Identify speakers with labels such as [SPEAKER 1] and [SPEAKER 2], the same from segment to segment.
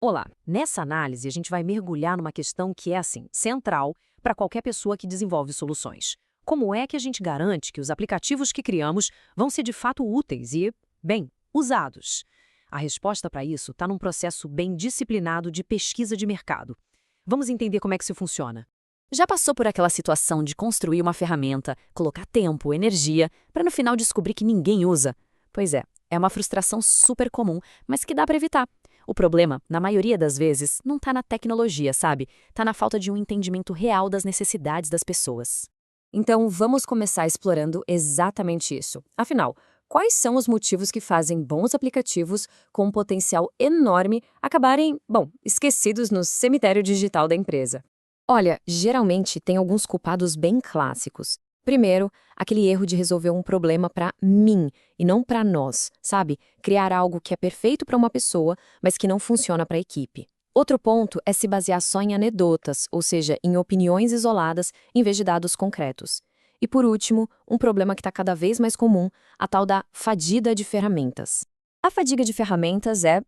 [SPEAKER 1] Olá, nessa análise a gente vai mergulhar numa questão que é, assim, central para qualquer pessoa que desenvolve soluções. Como é que a gente garante que os aplicativos que criamos vão ser de fato úteis e, bem, usados? A resposta para isso está num processo bem disciplinado de pesquisa de mercado. Vamos entender como é que isso funciona. Já passou por aquela situação de construir uma ferramenta, colocar tempo, energia, para no final descobrir que ninguém usa? Pois é uma frustração super comum, mas que dá para evitar. O problema, na maioria das vezes, não está na tecnologia, sabe? Está na falta de um entendimento real das necessidades das pessoas.
[SPEAKER 2] Então, vamos começar explorando exatamente isso. Afinal, quais são os motivos que fazem bons aplicativos com um potencial enorme acabarem, esquecidos no cemitério digital da empresa? Olha, geralmente tem alguns culpados bem clássicos. Primeiro, aquele erro de resolver um problema para mim e não para nós, sabe? Criar algo que é perfeito para uma pessoa, mas que não funciona para a equipe. Outro ponto é se basear só em anedotas, ou seja, em opiniões isoladas, em vez de dados concretos. E por último, um problema que está cada vez mais comum, a tal da fadiga de ferramentas. A fadiga de ferramentas é,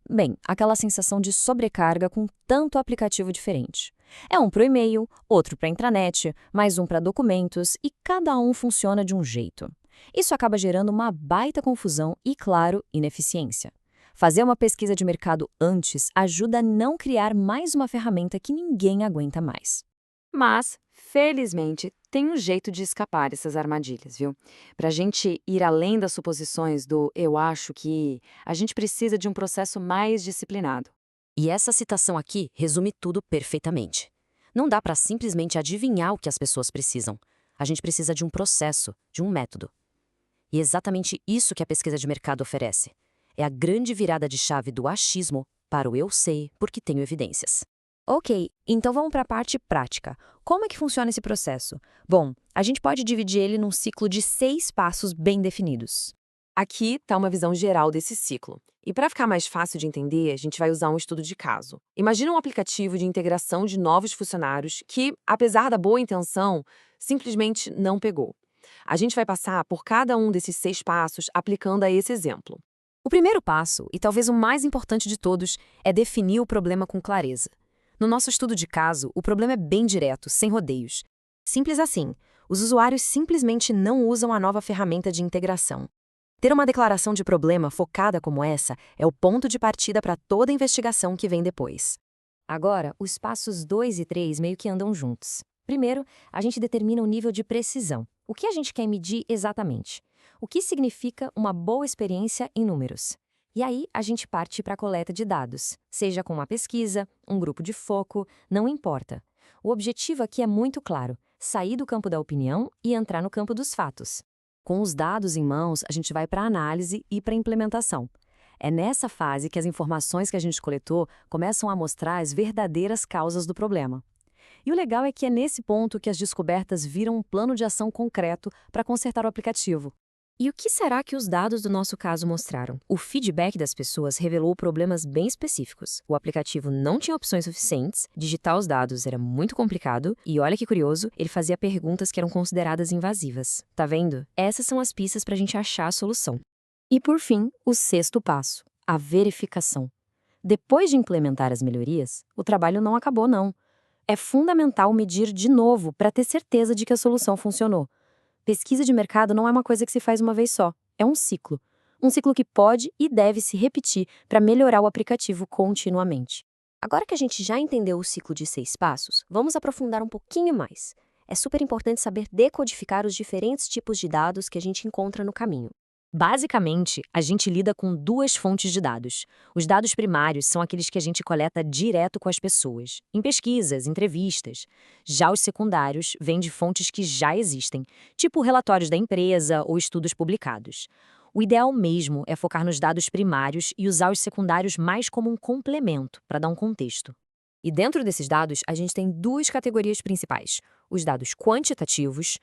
[SPEAKER 2] aquela sensação de sobrecarga com tanto aplicativo diferente. É um para o e-mail, outro para a intranet, mais um para documentos e cada um funciona de um jeito. Isso acaba gerando uma baita confusão e, claro, ineficiência. Fazer uma pesquisa de mercado antes ajuda a não criar mais uma ferramenta que ninguém aguenta mais. Mas, felizmente, tem um jeito de escapar dessas armadilhas, viu? Para a gente ir além das suposições do eu acho que, a gente precisa de um processo mais disciplinado.
[SPEAKER 1] E essa citação aqui resume tudo perfeitamente. Não dá para simplesmente adivinhar o que as pessoas precisam. A gente precisa de um processo, de um método. E é exatamente isso que a pesquisa de mercado oferece. É a grande virada de chave do achismo para o eu sei porque tenho evidências. Ok, então vamos para a parte prática. Como é que funciona esse processo? Bom, a gente pode dividir ele num ciclo de 6 passos bem definidos.
[SPEAKER 2] Aqui está uma visão geral desse ciclo. E para ficar mais fácil de entender, a gente vai usar um estudo de caso. Imagina um aplicativo de integração de novos funcionários que, apesar da boa intenção, simplesmente não pegou. A gente vai passar por cada um desses 6 passos aplicando a esse exemplo.
[SPEAKER 1] O primeiro passo, e talvez o mais importante de todos, é definir o problema com clareza. No nosso estudo de caso, o problema é bem direto, sem rodeios. Simples assim, os usuários simplesmente não usam a nova ferramenta de integração. Ter uma declaração de problema focada como essa é o ponto de partida para toda a investigação que vem depois. Agora, os passos 2 e 3 meio que andam juntos. Primeiro, a gente determina o nível de precisão. O que a gente quer medir exatamente? O que significa uma boa experiência em números? E aí, a gente parte para a coleta de dados, seja com uma pesquisa, um grupo de foco, não importa. O objetivo aqui é muito claro: sair do campo da opinião e entrar no campo dos fatos. Com os dados em mãos, a gente vai para a análise e para a implementação. É nessa fase que as informações que a gente coletou começam a mostrar as verdadeiras causas do problema. E o legal é que é nesse ponto que as descobertas viram um plano de ação concreto para consertar o aplicativo. E o que será que os dados do nosso caso mostraram? O feedback das pessoas revelou problemas bem específicos. O aplicativo não tinha opções suficientes, digitar os dados era muito complicado e, olha que curioso, ele fazia perguntas que eram consideradas invasivas. Tá vendo? Essas são as pistas para a gente achar a solução. E, por fim, o sexto passo, a verificação. Depois de implementar as melhorias, o trabalho não acabou, não. É fundamental medir de novo para ter certeza de que a solução funcionou. Pesquisa de mercado não é uma coisa que se faz uma vez só, é um ciclo. Um ciclo que pode e deve se repetir para melhorar o aplicativo continuamente. Agora que a gente já entendeu o ciclo de 6 passos, vamos aprofundar um pouquinho mais. É super importante saber decodificar os diferentes tipos de dados que a gente encontra no caminho. Basicamente, a gente lida com duas fontes de dados. Os dados primários são aqueles que a gente coleta direto com as pessoas, em pesquisas, entrevistas. Já os secundários vêm de fontes que já existem, tipo relatórios da empresa ou estudos publicados. O ideal mesmo é focar nos dados primários e usar os secundários mais como um complemento, para dar um contexto. E dentro desses dados, a gente tem duas categorias principais. Os dados quantitativos,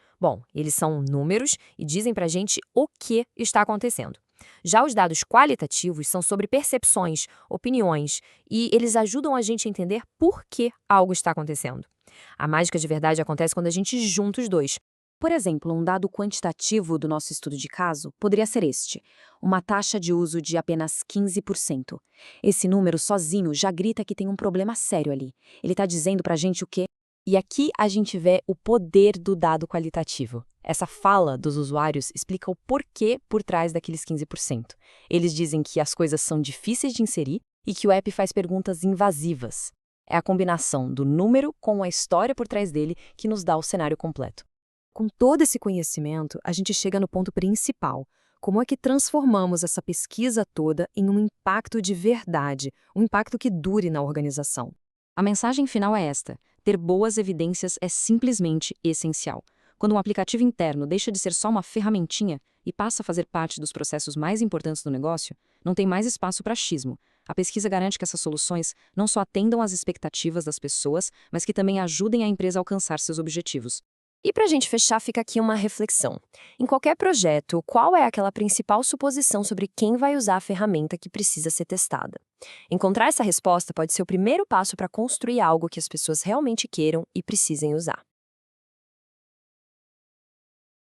[SPEAKER 1] eles são números e dizem pra gente o que está acontecendo. Já os dados qualitativos são sobre percepções, opiniões, e eles ajudam a gente a entender por que algo está acontecendo. A mágica de verdade acontece quando a gente junta os dois.
[SPEAKER 2] Por exemplo, um dado quantitativo do nosso estudo de caso poderia ser este: uma taxa de uso de apenas 15%. Esse número sozinho já grita que tem um problema sério ali. Ele está dizendo para a gente o quê?
[SPEAKER 1] E aqui a gente vê o poder do dado qualitativo. Essa fala dos usuários explica o porquê por trás daqueles 15%. Eles dizem que as coisas são difíceis de inserir e que o app faz perguntas invasivas. É a combinação do número com a história por trás dele que nos dá o cenário completo.
[SPEAKER 3] Com todo esse conhecimento, a gente chega no ponto principal. Como é que transformamos essa pesquisa toda em um impacto de verdade, um impacto que dure na organização?
[SPEAKER 1] A mensagem final é esta: ter boas evidências é simplesmente essencial. Quando um aplicativo interno deixa de ser só uma ferramentinha e passa a fazer parte dos processos mais importantes do negócio, não tem mais espaço para achismo. A pesquisa garante que essas soluções não só atendam às expectativas das pessoas, mas que também ajudem a empresa a alcançar seus objetivos.
[SPEAKER 2] E para a gente fechar, fica aqui uma reflexão. Em qualquer projeto, qual é aquela principal suposição sobre quem vai usar a ferramenta que precisa ser testada? Encontrar essa resposta pode ser o primeiro passo para construir algo que as pessoas realmente queiram e precisem usar.